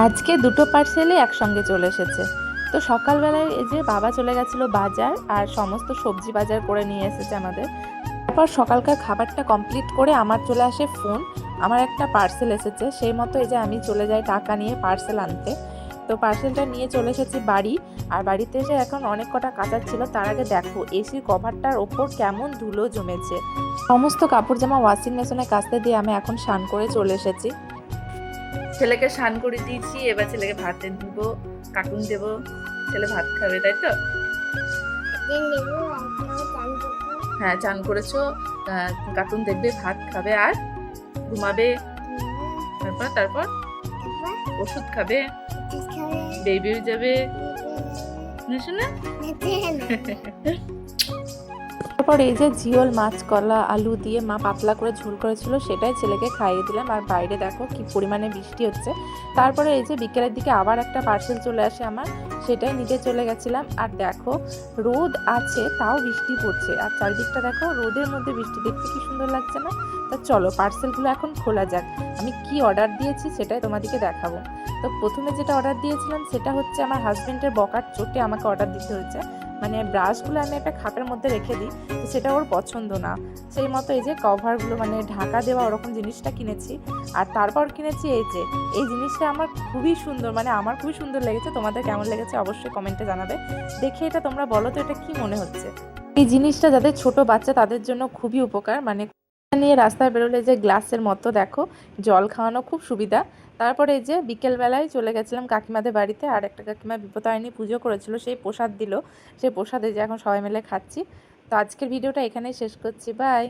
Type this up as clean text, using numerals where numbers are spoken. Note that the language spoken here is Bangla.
আজকে দুটো পার্সেলই একসঙ্গে চলে এসেছে। তো সকালবেলায় এই যে বাবা চলে গেছিলো বাজার আর সমস্ত সবজি বাজার করে নিয়ে এসেছে আমাদের। তারপর সকালকার খাবারটা কমপ্লিট করে আমার চলে আসে ফোন, আমার একটা পার্সেল এসেছে। সেই মতো এই যে আমি চলে যাই টাকা নিয়ে পার্সেল আনতে। তো পার্সেলটা নিয়ে চলে এসেছি বাড়ি। আর বাড়িতে এসে এখন অনেক কটা কাচার ছিল, তার আগে দেখো এসির কভারটার ওপর কেমন ধুলো জমেছে। সমস্ত কাপড় জামা ওয়াশিং মেশিনে কাচতে দিয়ে আমি এখন স্নান করে চলে এসেছি। ছেলেকে স্নান করে দিয়েছি, এবার ছেলেকে ভাতে দিব, কার্টুন দেব, ছেলে ভাত খাবে, তাই তো? হ্যাঁ, চান করেছো, কার্টুন দেখবে, ভাত খাবে আর ঘুমাবে। তারপর তারপর ওষুধ খাবে, বেবি হয়ে যাবে, শোনা। তারপর এই যে ঝিওল মাছ, কলা, আলু দিয়ে মা পাতলা করে ঝোল করেছিল, সেটাই ছেলেকে খাইয়ে দিলাম। আর বাইরে দেখো কি পরিমাণে বৃষ্টি হচ্ছে। তারপরে এই যে বিকেলের দিকে আবার একটা পার্সেল চলে আসে আমার, সেটাই নিতে চলে গেছিলাম। আর দেখো রোদ আছে তাও বৃষ্টি পড়ছে, আর চারদিকটা দেখো রোদের মধ্যে বৃষ্টি, দেখতে কি সুন্দর লাগছে না? তা চলো পার্সেলগুলো এখন খোলা যাক। আমি কি অর্ডার দিয়েছি সেটাই তোমাদেরকে দেখাবো। তো প্রথমে যেটা অর্ডার দিয়েছিলাম সেটা হচ্ছে আমার হাজবেন্ডের বকার চোটে আমাকে অর্ডার দিতে হয়েছে। মানে ব্রাশগুলো আমি একটা খাপের মধ্যে রেখে দিই, তো সেটা ওর পছন্দ না। সেই মতো এই যে কভারগুলো মানে ঢাকা দেওয়া ওরকম জিনিসটা কিনেছি। আর তারপর কিনেছি এই জিনিসটা আমার খুবই সুন্দর, মানে আমার খুবই সুন্দর লেগেছে। তোমাদের কেমন লেগেছে অবশ্যই কমেন্টে জানাবে। দেখে এটা তোমরা বলো তো এটা কি মনে হচ্ছে। এই জিনিসটা যাদের ছোট বাচ্চা তাদের জন্য খুবই উপকার। মানে নিয়ে রাস্তায় বেরোলে যে গ্লাসের মতো দেখো জল খাওয়ানো খুব সুবিধা। তারপরে এই যে বিকেলবেলায় চলে গেছিলাম কাকিমাদের বাড়িতে, আর একটা কাকিমা বিপত্তারিণী পুজো করেছিল, সেই প্রসাদ দিল। সেই প্রসাদে যে এখন সবাই মিলে খাচ্ছি। তো আজকের ভিডিওটা এখানেই শেষ করছি, বাই।